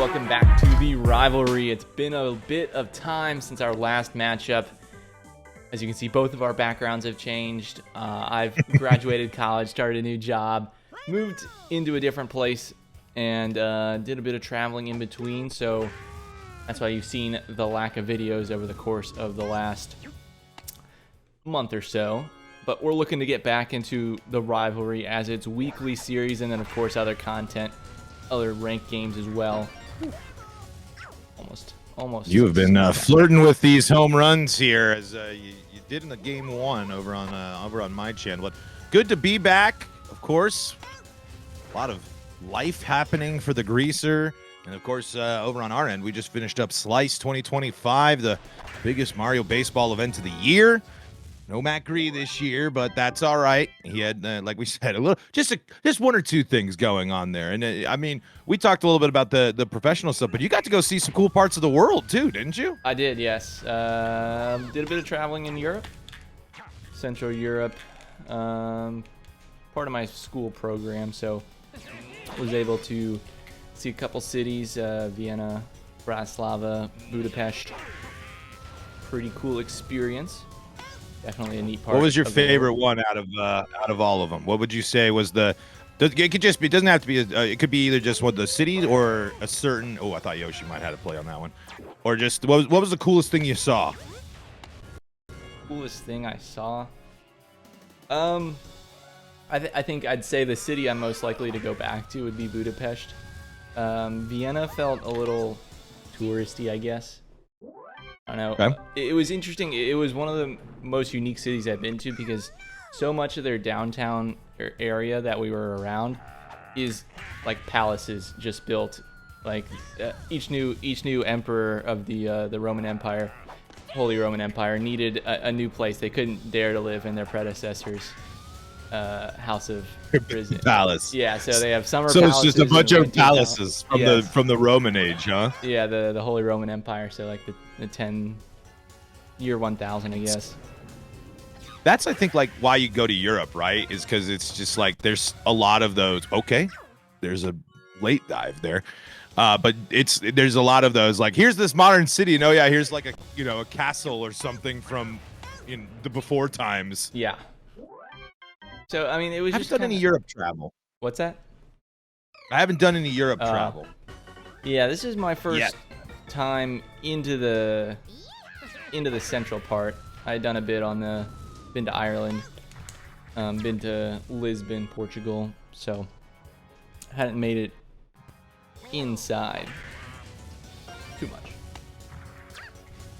welcome back to the Rivalry. It's been a bit of time since our last matchup. As you can see, both of our backgrounds have changed. I've graduated college, started a new job, moved into a different place, and did a bit of traveling in between, so that's why you've seen the lack of videos over the course of the last month or so. But we're looking to get back into the Rivalry as its weekly series, and then of course other content, other ranked games as well. Almost. You have been flirting with these home runs here, as you did in the game one over on my channel. But good to be back, of course. A lot of life happening for the Greaser, and of course over on our end, we just finished up Slice 2025, the biggest Mario baseball event of the year. No MattGree this year, but that's all right. He had, like we said, a little, just one or two things going on there. And I mean, we talked a little bit about the professional stuff, but you got to go see some cool parts of the world too, didn't you? I did, yes. Did a bit of traveling in Europe, Central Europe, part of my school program. So was able to see a couple cities, Vienna, Bratislava, Budapest. Pretty cool experience. Definitely a neat part. What was your favorite one out of all of them? What would you say was the? It could just be. It doesn't have to be. It could be either just one of the cities or a certain. Oh, I thought Yoshi might have to play on that one, or just what was the coolest thing you saw? Coolest thing I saw. I think I'd say the city I'm most likely to go back to would be Budapest. Vienna felt a little touristy, I guess. I don't know. Okay. It was interesting. It was one of the most unique cities I've been to because so much of their downtown area that we were around is like palaces just built. Like each new emperor of the Roman Empire, Holy Roman Empire, needed a new place. They couldn't dare to live in their predecessor's house of prison. Palace. Yeah, so they have summer. So palaces it's just a bunch of palaces from the Roman age, huh? Yeah, the Holy Roman Empire. So like the 10-year 1000, I guess. That's I think like why you go to Europe, right? Is because it's just like there's a lot of those. Okay, there's a late dive there, but there's a lot of those. Like here's this modern city, and oh yeah, here's like a castle or something from the before times. Yeah. So I mean, it was. I haven't done any Europe travel. What's that? I haven't done any Europe travel. Yeah, this is my first time into the central part. I had done a bit been to Ireland, been to Lisbon, Portugal, so I hadn't made it inside too much.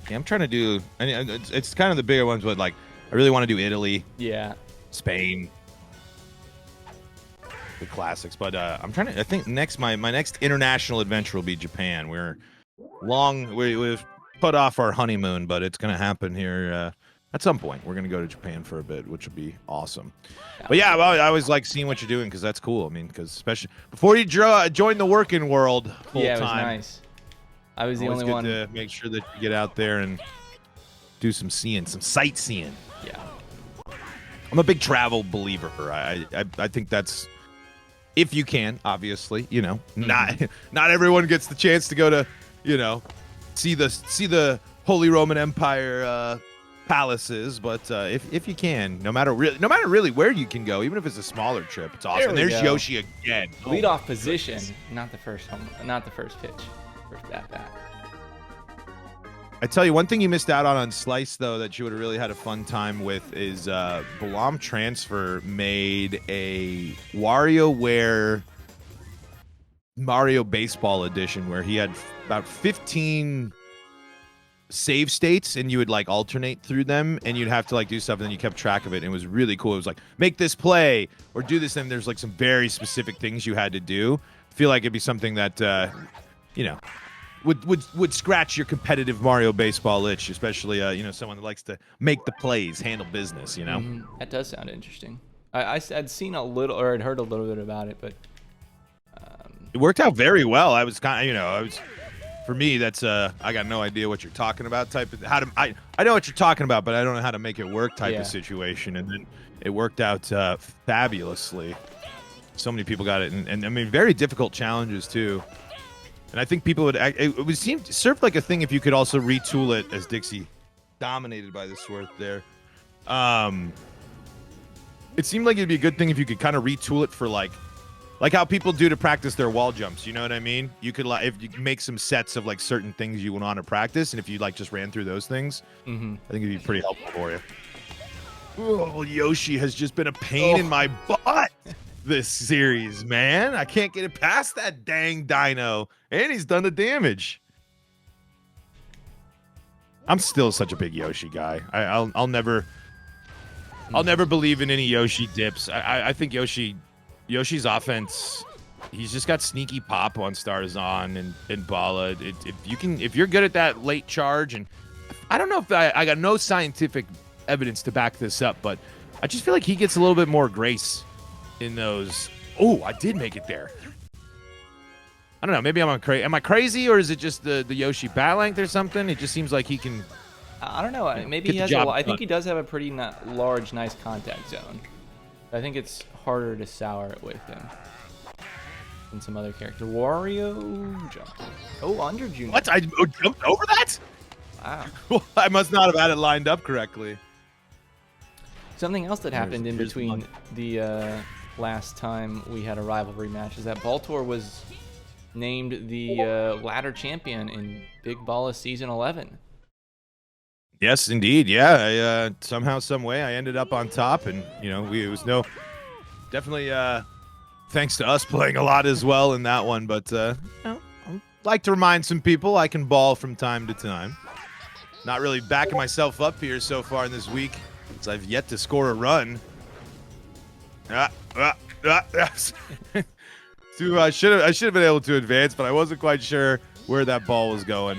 Yeah, I'm trying to do. It's kind of the bigger ones, but like I really want to do Italy. Yeah. Spain. The classics, but I'm trying to. I think my next international adventure will be Japan. We've put off our honeymoon, but it's going to happen here at some point. We're going to go to Japan for a bit, which would be awesome. But yeah, well, I always like seeing what you're doing because that's cool. I mean, because especially before you join the working world full time. Yeah, it was nice. I was the only one to make sure that you get out there and do some sightseeing. Yeah. I'm a big travel believer. I think that's, if you can, obviously, not everyone gets the chance to go to, see the Holy Roman Empire palaces, but if you can, no matter really where you can go, even if it's a smaller trip, it's awesome. There's Yoshi again. Leadoff position, not the first pitch, first at bat. I tell you, one thing you missed out on Slice, though, that you would have really had a fun time with is Balam Transfer made a WarioWare Mario Baseball Edition where he had about 15 save states, and you would like alternate through them, and you'd have to like do stuff, and then you kept track of it, and it was really cool. It was like, make this play or do this, and there's like some very specific things you had to do. I feel like it'd be something that, would scratch your competitive Mario baseball itch, especially someone that likes to make the plays, handle business. That does sound interesting. I'd seen a little, or I'd heard a little bit about it, but it worked out very well. I was kind of, for me, that's I got no idea what you're talking about type of I know what you're talking about, but I don't know how to make it work type of situation, and then it worked out fabulously. So many people got it, and I mean very difficult challenges too. And I think people would. It would seem serve like a thing if you could also retool it as Dixie dominated by the sword there. It seemed like it'd be a good thing if you could kind of retool it for like how people do to practice their wall jumps. You know what I mean? You could if you make some sets of like certain things you want to practice, and if you like just ran through those things, I think it'd be pretty helpful for you. Oh, Yoshi has just been a pain in my butt this series, man. I can't get it past that dang dino, and he's done the damage. I'm still such a big Yoshi guy. I'll never believe in any Yoshi dips. I think Yoshi's offense, he's just got sneaky pop on Starzon and Bala. If you're good at that late charge, and I don't know if I got no scientific evidence to back this up, but I just feel like he gets a little bit more grace in those. Oh, I did make it there. I don't know. Maybe am I crazy, or is it just the Yoshi bat length or something? It just seems like he can. I don't know. Maybe he has I think he does have a pretty large, nice contact zone. I think it's harder to sour it with him than some other character. Wario jumped. Oh, under Junior. What? I jumped over that? Wow. Well, I must not have had it lined up correctly. Something else that happened in between the last time we had a rivalry match is that Baltor was named the ladder champion in Big Balla Season 11. Yes, indeed. Yeah, somehow, some way, I ended up on top, and it was definitely thanks to us playing a lot as well in that one. But I'd like to remind some people I can ball from time to time. Not really backing myself up here so far in this week, as I've yet to score a run. I should have been able to advance, but I wasn't quite sure where that ball was going.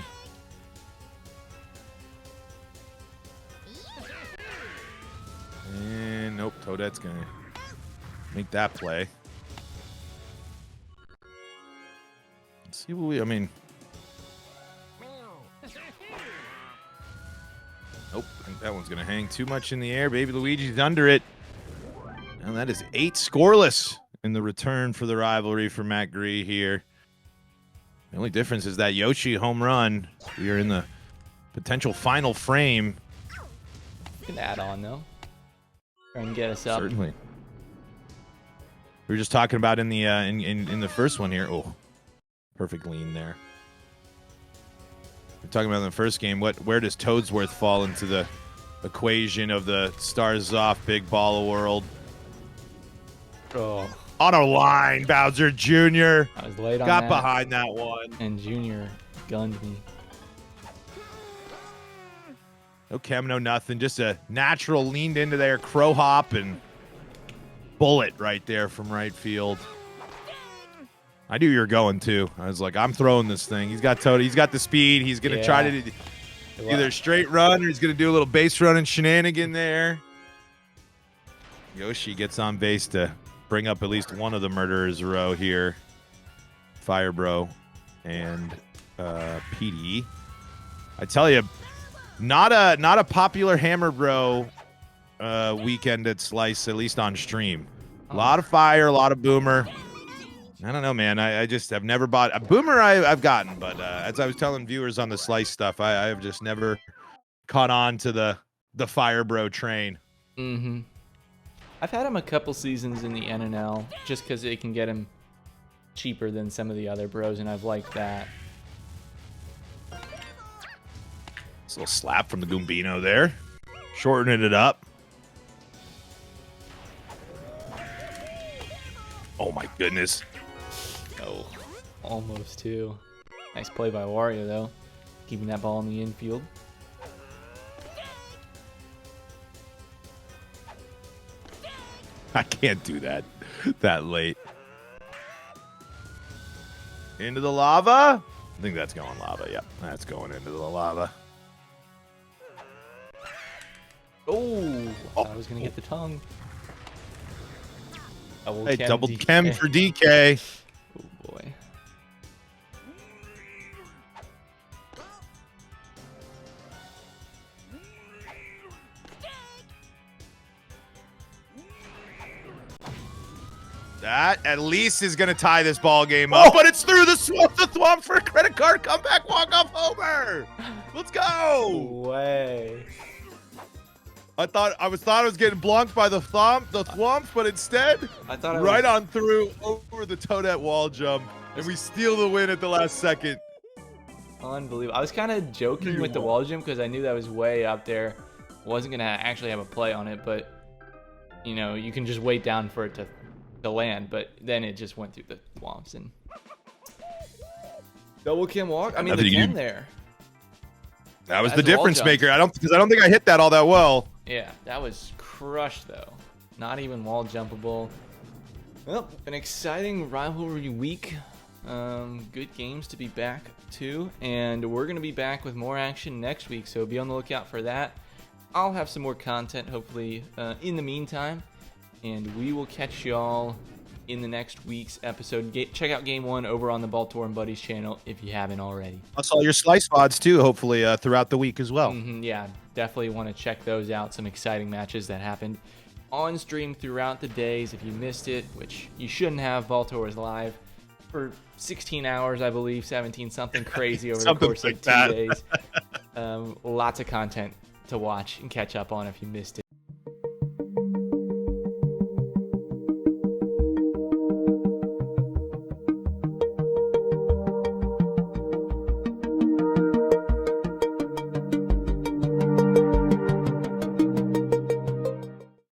And nope, Toadette's gonna make that play. Let's see what nope, I think that one's gonna hang too much in the air. Baby Luigi's under it. And that is 8 scoreless in the return for the rivalry for MattGree here. The only difference is that Yoshi home run. We are in the potential final frame. Can add on though. Try and get us up. Certainly. We were just talking about in the in the first one here. Oh, perfect lean there. We're talking about in the first game. Where does Toadsworth fall into the equation of the Stars Off Big Balla world? Oh. On a line, Bowser Jr. I was late on Got that. behind that one. And Junior gunned me. No chem, no nothing. Just a natural leaned into there crow hop and bullet right there from right field. I knew you were going too. I was like, I'm throwing this thing. He's got Toad. He's got the speed. He's gonna try to either straight run or he's gonna do a little base run and shenanigan there. Yoshi gets on base to bring up at least one of the murderers row here. Fire Bro and PD. I tell you, not a popular Hammer Bro weekend at Slice, at least on stream. A lot of fire, a lot of Boomer. I don't know, man. I just have never bought a Boomer. I've gotten, but as I was telling viewers on the Slice stuff, I have just never caught on to the Fire Bro train. Mm-hmm. I've had him a couple seasons in the NNL just because it can get him cheaper than some of the other bros, and I've liked that. This little slap from the Goombino there. Shortening it up. Oh, my goodness. Oh, almost too. Nice play by Wario, though. Keeping that ball in the infield. I can't do that late. Into the lava? I think that's going lava. Yep, that's going into the lava. Oh, I was going to get the tongue. Hey, double chem for DK. Oh, boy. That at least is going to tie this ball game up, but it's through the swamp for a credit card comeback walk-off homer. Let's go. Way. I thought I was getting blonked by the swamps, but instead, I thought right on through over the Toadette wall jump, and we steal the win at the last second. Unbelievable. I was kind of joking with the wall jump because I knew that was way up there. Wasn't going to actually have a play on it, but, you know, you can just wait down for it to land, but then it just went through the swamps and double Kim walk. I mean, the Kim there. That was the difference maker. I don't think I hit that all that well. Yeah, that was crushed though. Not even wall jumpable. Well, an exciting rivalry week. Good games to be back to, and we're gonna be back with more action next week. So be on the lookout for that. I'll have some more content hopefully in the meantime. And we will catch y'all in the next week's episode. Check out Game 1 over on the Baltor and Buddies channel if you haven't already. Plus all your slice pods too, hopefully throughout the week as well. Yeah, definitely want to check those out. Some exciting matches that happened on stream throughout the days. If you missed it, which you shouldn't have, Baltor was live for 16 hours, I believe, 17, something crazy over the course of 2 days. Lots of content to watch and catch up on if you missed it.